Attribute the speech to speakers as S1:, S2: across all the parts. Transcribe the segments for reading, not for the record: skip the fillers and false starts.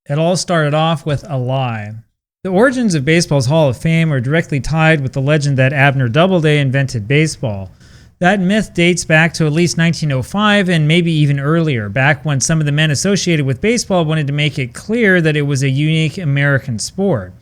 S1: It all started off with a lie. The origins of baseball's Hall of Fame are directly tied with the legend that Abner Doubleday invented baseball. That myth dates back to at least 1905 and maybe even earlier, back when some of the men associated with baseball wanted to make it clear that it was a unique American sport.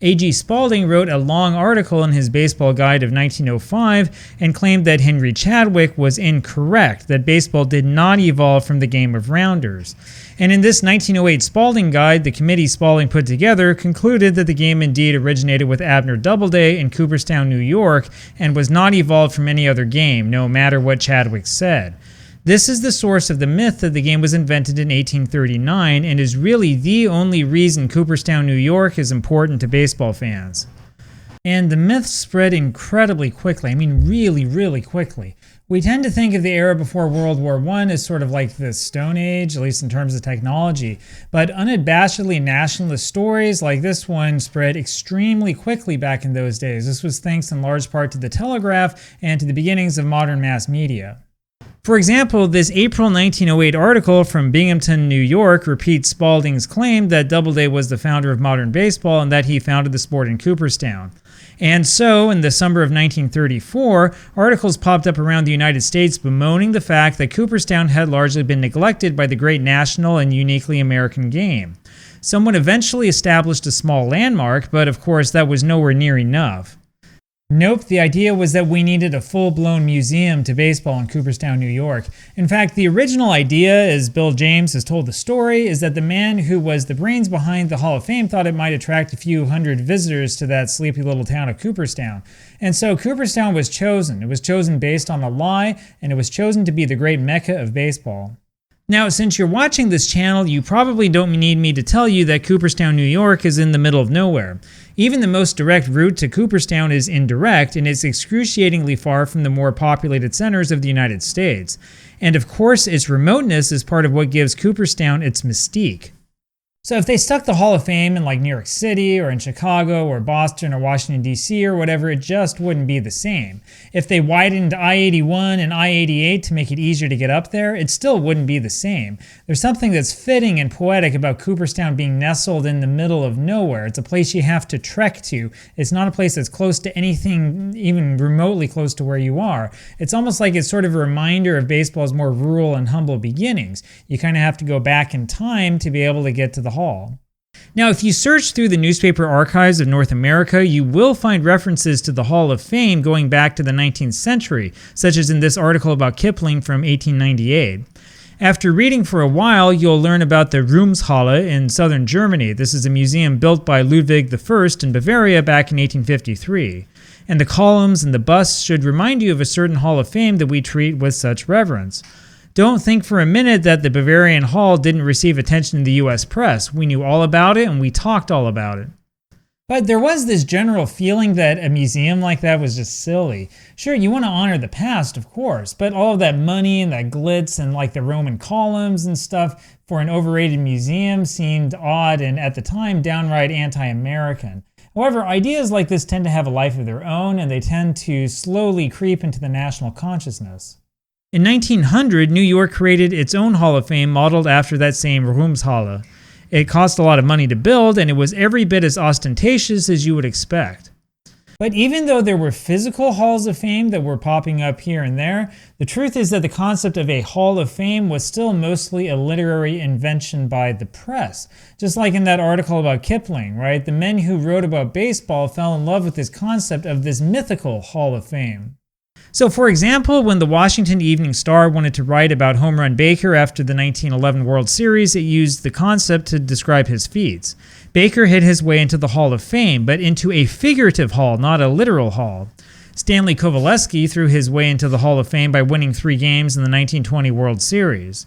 S1: A.G. Spalding wrote a long article in his Baseball Guide of 1905 and claimed that Henry Chadwick was incorrect, that baseball did not evolve from the game of rounders. And in this 1908 Spalding Guide, the committee Spalding put together concluded that the game indeed originated with Abner Doubleday in Cooperstown, New York, and was not evolved from any other game, no matter what Chadwick said. This is the source of the myth that the game was invented in 1839 and is really the only reason Cooperstown, New York is important to baseball fans. And the myth spread incredibly quickly. I mean, really quickly. We tend to think of the era before World War I as sort of like the Stone Age, at least in terms of technology. But unabashedly nationalist stories like this one spread extremely quickly back in those days. This was thanks in large part to the telegraph and to the beginnings of modern mass media. For example, this April 1908 article from Binghamton, New York repeats Spalding's claim that Doubleday was the founder of modern baseball and that he founded the sport in Cooperstown. And so, in the summer of 1934, articles popped up around the United States bemoaning the fact that Cooperstown had largely been neglected by the great national and uniquely American game. Someone eventually established a small landmark, but of course that was nowhere near enough. Nope, the idea was that we needed a full-blown museum to baseball in Cooperstown, New York. In fact, the original idea, as Bill James has told the story, is that the man who was the brains behind the Hall of Fame thought it might attract a few hundred visitors to that sleepy little town of Cooperstown. And so Cooperstown was chosen. It was chosen based on a lie, and it was chosen to be the great mecca of baseball. Now, since you're watching this channel, you probably don't need me to tell you that Cooperstown, New York is in the middle of nowhere. Even the most direct route to Cooperstown is indirect, and it's excruciatingly far from the more populated centers of the United States. And of course, its remoteness is part of what gives Cooperstown its mystique. So if they stuck the Hall of Fame in like New York City or in Chicago or Boston or Washington, D.C. or whatever, it just wouldn't be the same. If they widened I-81 and I-88 to make it easier to get up there, it still wouldn't be the same. There's something that's fitting and poetic about Cooperstown being nestled in the middle of nowhere. It's a place you have to trek to. It's not a place that's close to anything even remotely close to where you are. It's almost like it's sort of a reminder of baseball's more rural and humble beginnings. You kind of have to go back in time to be able to get to the Hall. Now, if you search through the newspaper archives of North America, you will find references to the Hall of Fame going back to the 19th century, such as in this article about Kipling from 1898. After reading for a while, you'll learn about the Ruhmeshalle in southern Germany. This is a museum built by Ludwig I in Bavaria back in 1853. And the columns and the busts should remind you of a certain Hall of Fame that we treat with such reverence. Don't think for a minute that the Bavarian Hall didn't receive attention in the US press. We knew all about it and we talked all about it. But there was this general feeling that a museum like that was just silly. Sure, you want to honor the past, of course, but all of that money and that glitz and like the Roman columns and stuff for an overrated museum seemed odd and at the time downright anti-American. However, ideas like this tend to have a life of their own and they tend to slowly creep into the national consciousness. In 1900, New York created its own Hall of Fame modeled after that same Ruhmeshalle. It cost a lot of money to build, and it was every bit as ostentatious as you would expect. But even though there were physical halls of fame that were popping up here and there, the truth is that the concept of a Hall of Fame was still mostly a literary invention by the press. Just like in that article about Kipling, right? The men who wrote about baseball fell in love with this concept of this mythical Hall of Fame. So for example, when the Washington Evening Star wanted to write about Home Run Baker after the 1911 World Series, it used the concept to describe his feats. Baker hit his way into the Hall of Fame, but into a figurative hall, not a literal hall. Stanley Kovaleski threw his way into the Hall of Fame by winning 3 games in the 1920 World Series.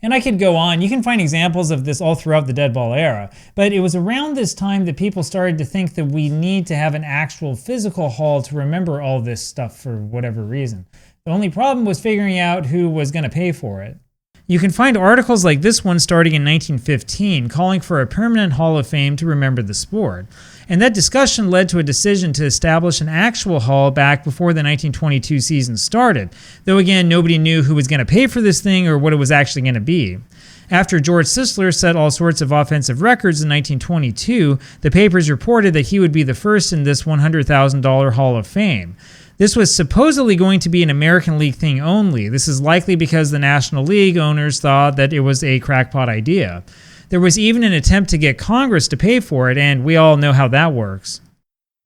S1: And I could go on. You can find examples of this all throughout the dead ball era. But it was around this time that people started to think that we need to have an actual physical hall to remember all this stuff for whatever reason. The only problem was figuring out who was going to pay for it. You can find articles like this one starting in 1915 calling for a permanent Hall of Fame to remember the sport. And that discussion led to a decision to establish an actual hall back before the 1922 season started, though again, nobody knew who was going to pay for this thing or what it was actually going to be. After George Sisler set all sorts of offensive records in 1922, the papers reported that he would be the first in this $100,000 Hall of Fame. This was supposedly going to be an American League thing only. This is likely because the National League owners thought that it was a crackpot idea. There was even an attempt to get Congress to pay for it, and we all know how that works.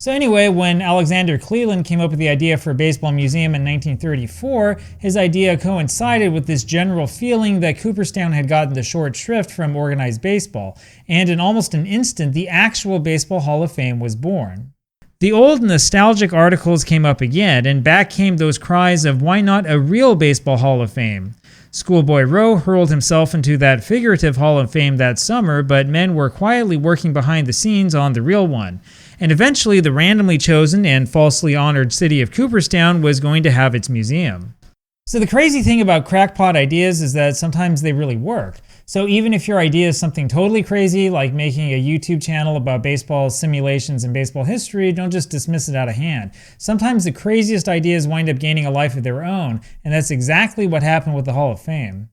S1: So anyway, when Alexander Cleland came up with the idea for a baseball museum in 1934, his idea coincided with this general feeling that Cooperstown had gotten the short shrift from organized baseball, and in almost an instant, the actual Baseball Hall of Fame was born. The old nostalgic articles came up again, and back came those cries of why not a real Baseball Hall of Fame? Schoolboy Rowe hurled himself into that figurative Hall of Fame that summer, but men were quietly working behind the scenes on the real one. And eventually the randomly chosen and falsely honored city of Cooperstown was going to have its museum. So the crazy thing about crackpot ideas is that sometimes they really work. So even if your idea is something totally crazy, like making a YouTube channel about baseball simulations and baseball history, don't just dismiss it out of hand. Sometimes the craziest ideas wind up gaining a life of their own, and that's exactly what happened with the Hall of Fame.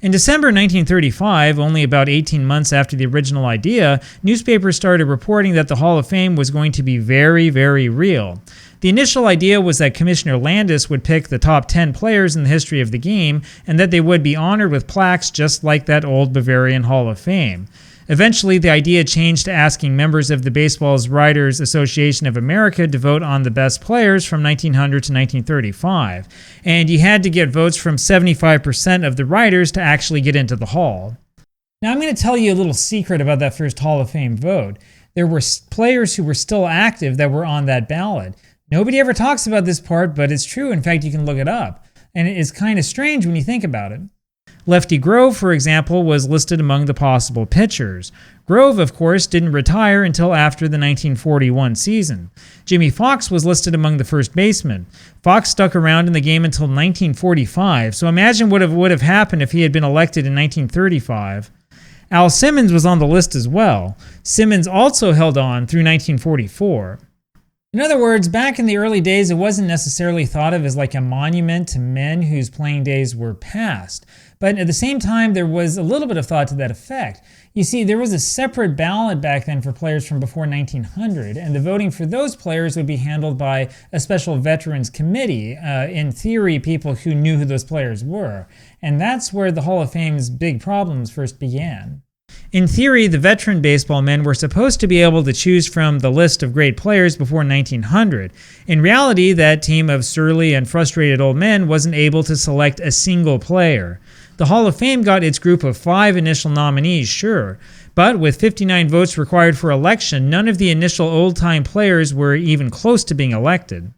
S1: In December 1935, only about 18 months after the original idea, newspapers started reporting that the Hall of Fame was going to be very, very real. The initial idea was that Commissioner Landis would pick the top 10 players in the history of the game, and that they would be honored with plaques just like that old Bavarian Hall of Fame. Eventually, the idea changed to asking members of the Baseball's Writers Association of America to vote on the best players from 1900 to 1935, and you had to get votes from 75% of the writers to actually get into the hall. Now, I'm going to tell you a little secret about that first Hall of Fame vote. There were players who were still active that were on that ballot. Nobody ever talks about this part, but it's true. In fact, you can look it up, and it's kind of strange when you think about it. Lefty Grove, for example, was listed among the possible pitchers. Grove, of course, didn't retire until after the 1941 season. Jimmy Fox was listed among the first basemen. Fox stuck around in the game until 1945, so imagine what would have happened if he had been elected in 1935. Al Simmons was on the list as well. Simmons also held on through 1944. In other words, back in the early days, it wasn't necessarily thought of as like a monument to men whose playing days were past. But at the same time, there was a little bit of thought to that effect. You see, there was a separate ballot back then for players from before 1900, and the voting for those players would be handled by a special veterans committee, in theory, people who knew who those players were. And that's where the Hall of Fame's big problems first began. In theory, the veteran baseball men were supposed to be able to choose from the list of great players before 1900. In reality, that team of surly and frustrated old men wasn't able to select a single player. The Hall of Fame got its group of 5 initial nominees, sure, but with 59 votes required for election, none of the initial old-time players were even close to being elected.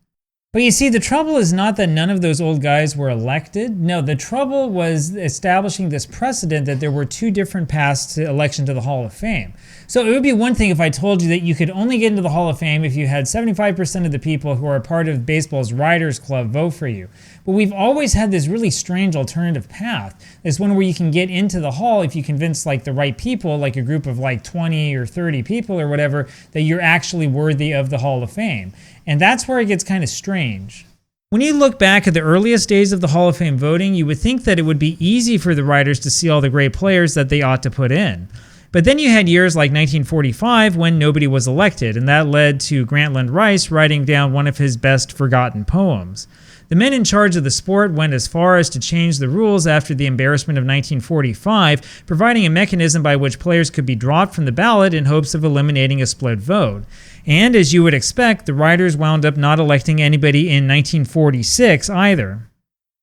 S1: But you see, the trouble is not that none of those old guys were elected. No, the trouble was establishing this precedent that there were 2 different paths to election to the Hall of Fame. So it would be one thing if I told you that you could only get into the Hall of Fame if you had 75% of the people who are a part of baseball's Writers Club vote for you. But we've always had this really strange alternative path. This one where you can get into the hall if you convince like the right people, like a group of like 20 or 30 people or whatever, that you're actually worthy of the Hall of Fame. And that's where it gets kind of strange. When you look back at the earliest days of the Hall of Fame voting, you would think that it would be easy for the writers to see all the great players that they ought to put in. But then you had years like 1945 when nobody was elected, and that led to Grantland Rice writing down one of his best forgotten poems. The men in charge of the sport went as far as to change the rules after the embarrassment of 1945, providing a mechanism by which players could be dropped from the ballot in hopes of eliminating a split vote. And as you would expect, the writers wound up not electing anybody in 1946 either.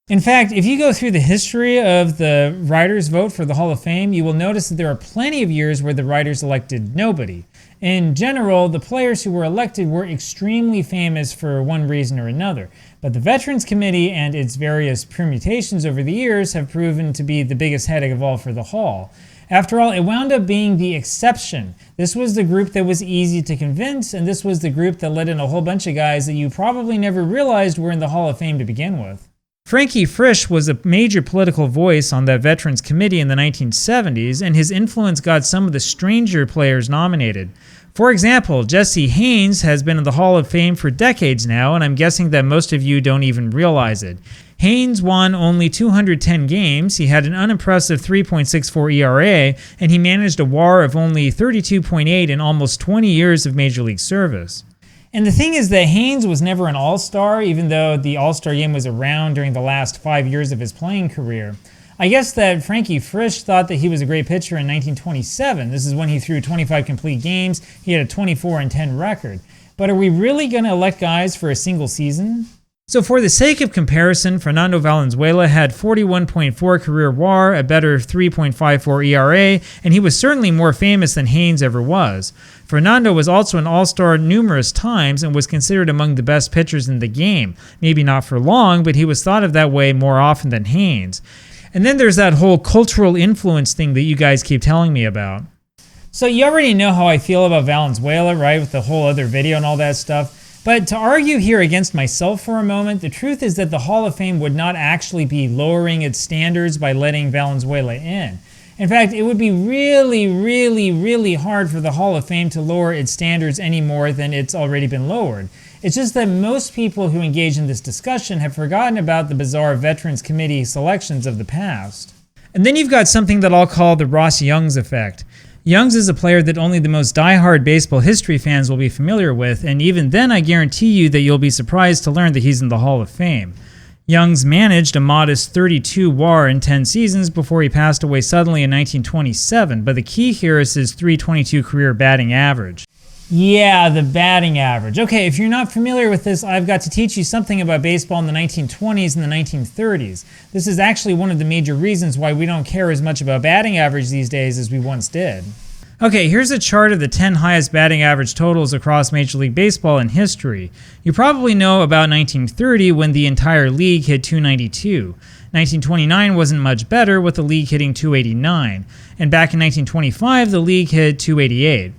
S1: In fact, if you go through the history of the writers' vote for the Hall of Fame, you will notice that there are plenty of years where the writers elected nobody. In general, the players who were elected were extremely famous for one reason or another. But the Veterans Committee and its various permutations over the years have proven to be the biggest headache of all for the Hall. After all, it wound up being the exception. This was the group that was easy to convince, and this was the group that let in a whole bunch of guys that you probably never realized were in the Hall of Fame to begin with. Frankie Frisch was a major political voice on that Veterans Committee in the 1970s, and his influence got some of the stranger players nominated. For example, Jesse Haynes has been in the Hall of Fame for decades now, and I'm guessing that most of you don't even realize it. Haynes won only 210 games, he had an unimpressive 3.64 ERA, and he managed a WAR of only 32.8 in almost 20 years of Major League service. And the thing is that Haynes was never an all-star, even though the all-star game was around during the last 5 years of his playing career. I guess that Frankie Frisch thought that he was a great pitcher in 1927. This is when he threw 25 complete games. He had a 24-10 record. But are we really going to elect guys for a single season? So for the sake of comparison, Fernando Valenzuela had 41.4 career WAR, a better 3.54 ERA, and he was certainly more famous than Haynes ever was. Fernando was also an all-star numerous times and was considered among the best pitchers in the game. Maybe not for long, but he was thought of that way more often than Haynes. And then there's that whole cultural influence thing that you guys keep telling me about. So you already know how I feel about Valenzuela, right, with the whole other video and all that stuff. But to argue here against myself for a moment, the truth is that the Hall of Fame would not actually be lowering its standards by letting Valenzuela in. In fact, it would be really hard for the Hall of Fame to lower its standards any more than it's already been lowered. It's just that most people who engage in this discussion have forgotten about the bizarre Veterans Committee selections of the past. And then you've got something that I'll call the Ross Youngs effect. Youngs is a player that only the most die-hard baseball history fans will be familiar with, and even then I guarantee you that you'll be surprised to learn that he's in the Hall of Fame. Youngs managed a modest 32 WAR in 10 seasons before he passed away suddenly in 1927, but the key here is his .322 career batting average. Yeah, the batting average. Okay, if you're not familiar with this, I've got to teach you something about baseball in the 1920s and the 1930s. This is actually one of the major reasons why we don't care as much about batting average these days as we once did. Okay, here's a chart of the 10 highest batting average totals across Major League Baseball in history. You probably know about 1930 when the entire league hit .292. 1929 wasn't much better, with the league hitting .289. And back in 1925, the league hit .288.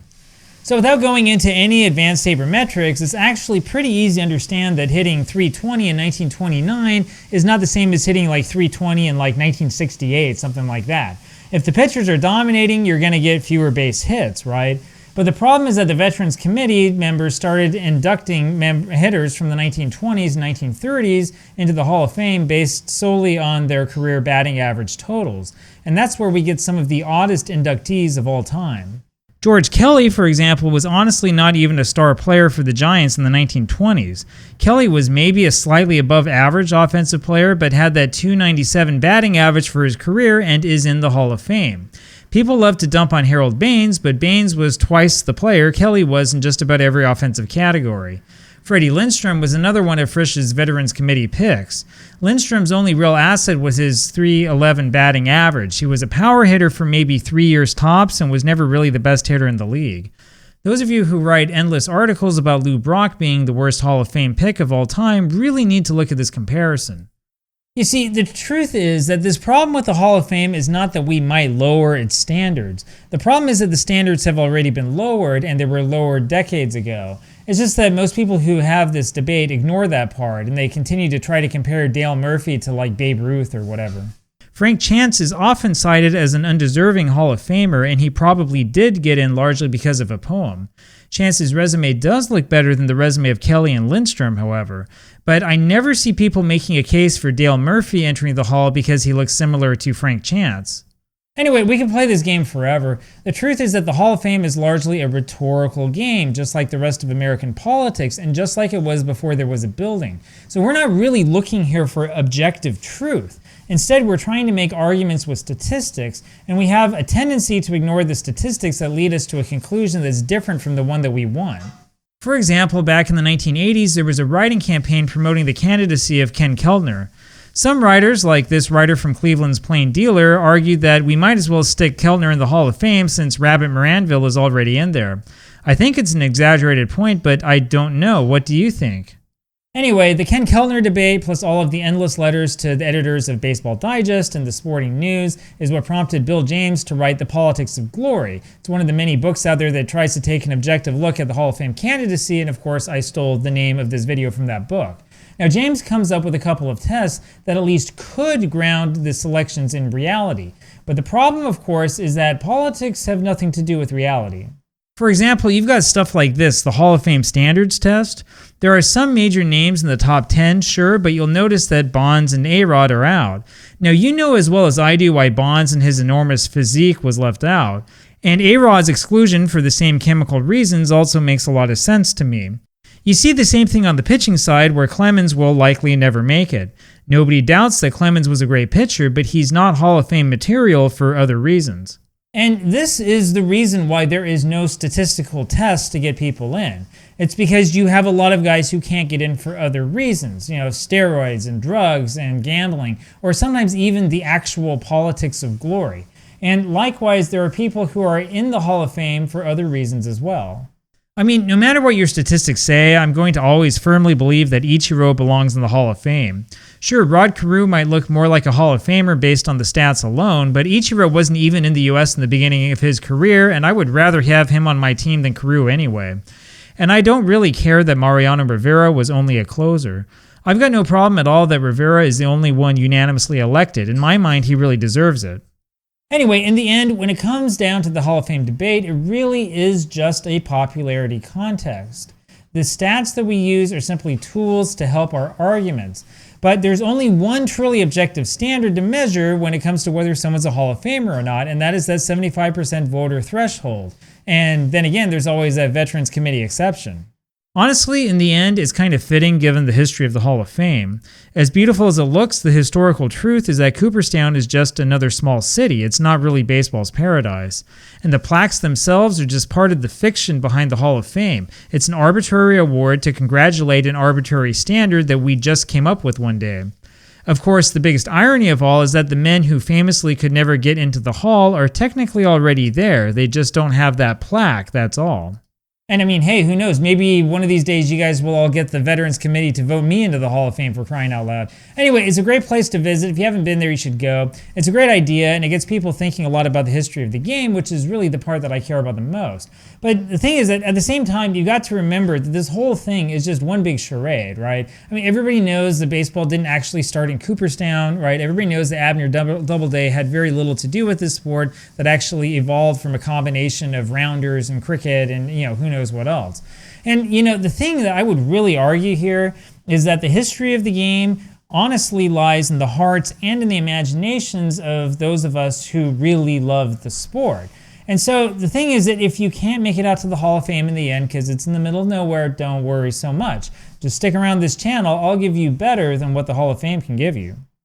S1: So without going into any advanced sabermetrics, it's actually pretty easy to understand that hitting .320 in 1929 is not the same as hitting like .320 in like 1968, something like that. If the pitchers are dominating, you're going to get fewer base hits, right? But the problem is that the Veterans Committee members started inducting hitters from the 1920s and 1930s into the Hall of Fame based solely on their career batting average totals. And that's where we get some of the oddest inductees of all time. George Kelly, for example, was honestly not even a star player for the Giants in the 1920s. Kelly was maybe a slightly above average offensive player, but had that .297 batting average for his career and is in the Hall of Fame. People love to dump on Harold Baines, but Baines was twice the player Kelly was in just about every offensive category. Freddie Lindstrom was another one of Frisch's Veterans Committee picks. Lindstrom's only real asset was his .311 batting average. He was a power hitter for maybe 3 years tops and was never really the best hitter in the league. Those of you who write endless articles about Lou Brock being the worst Hall of Fame pick of all time really need to look at this comparison. You see, the truth is that this problem with the Hall of Fame is not that we might lower its standards. The problem is that the standards have already been lowered, and they were lowered decades ago. It's just that most people who have this debate ignore that part, and they continue to try to compare Dale Murphy to like Babe Ruth or whatever. Frank Chance is often cited as an undeserving Hall of Famer, and he probably did get in largely because of a poem. Chance's resume does look better than the resume of Kelly and Lindstrom, however, but I never see people making a case for Dale Murphy entering the Hall because he looks similar to Frank Chance. Anyway, we can play this game forever. The truth is that the Hall of Fame is largely a rhetorical game, just like the rest of American politics, and just like it was before there was a building. So we're not really looking here for objective truth. Instead, we're trying to make arguments with statistics, and we have a tendency to ignore the statistics that lead us to a conclusion that's different from the one that we want. For example, back in the 1980s, there was a writing campaign promoting the candidacy of Ken Keltner. Some writers, like this writer from Cleveland's Plain Dealer, argued that we might as well stick Keltner in the Hall of Fame since Rabbit Moranville is already in there. I think it's an exaggerated point, but I don't know. What do you think? Anyway, the Ken Keltner debate, plus all of the endless letters to the editors of Baseball Digest and the Sporting News, is what prompted Bill James to write The Politics of Glory. It's one of the many books out there that tries to take an objective look at the Hall of Fame candidacy, and of course I stole the name of this video from that book. Now, James comes up with a couple of tests that at least could ground the selections in reality. But the problem, of course, is that politics have nothing to do with reality. For example, you've got stuff like this, the Hall of Fame standards test. There are some major names in the top 10, sure, but you'll notice that Bonds and A-Rod are out. Now, you know as well as I do why Bonds and his enormous physique was left out. And A-Rod's exclusion for the same chemical reasons also makes a lot of sense to me. You see the same thing on the pitching side, where Clemens will likely never make it. Nobody doubts that Clemens was a great pitcher, but he's not Hall of Fame material for other reasons. And this is the reason why there is no statistical test to get people in. It's because you have a lot of guys who can't get in for other reasons, steroids and drugs and gambling, or sometimes even the actual politics of glory. And likewise, there are people who are in the Hall of Fame for other reasons as well. I mean, no matter what your statistics say, I'm going to always firmly believe that Ichiro belongs in the Hall of Fame. Sure, Rod Carew might look more like a Hall of Famer based on the stats alone, but Ichiro wasn't even in the US in the beginning of his career, and I would rather have him on my team than Carew anyway. And I don't really care that Mariano Rivera was only a closer. I've got no problem at all that Rivera is the only one unanimously elected. In my mind, he really deserves it. Anyway, in the end, when it comes down to the Hall of Fame debate, it really is just a popularity contest. The stats that we use are simply tools to help our arguments. But there's only one truly objective standard to measure when it comes to whether someone's a Hall of Famer or not, and that is that 75% voter threshold. And then again, there's always that Veterans Committee exception. Honestly, in the end, it's kind of fitting given the history of the Hall of Fame. As beautiful as it looks, the historical truth is that Cooperstown is just another small city. It's not really baseball's paradise. And the plaques themselves are just part of the fiction behind the Hall of Fame. It's an arbitrary award to congratulate an arbitrary standard that we just came up with one day. Of course, the biggest irony of all is that the men who famously could never get into the hall are technically already there. They just don't have that plaque, that's all. And I mean, hey, who knows? Maybe one of these days you guys will all get the Veterans Committee to vote me into the Hall of Fame, for crying out loud. Anyway, it's a great place to visit. If you haven't been there, you should go. It's a great idea, and it gets people thinking a lot about the history of the game, which is really the part that I care about the most. But the thing is that at the same time, you got to remember that this whole thing is just one big charade, right? I mean, everybody knows that baseball didn't actually start in Cooperstown, right? Everybody knows that Abner Doubleday had very little to do with this sport, that actually evolved from a combination of rounders and cricket and, who knows what else. And, the thing that I would really argue here is that the history of the game honestly lies in the hearts and in the imaginations of those of us who really love the sport. And so the thing is that if you can't make it out to the Hall of Fame in the end because it's in the middle of nowhere, don't worry so much. Just stick around this channel. I'll give you better than what the Hall of Fame can give you.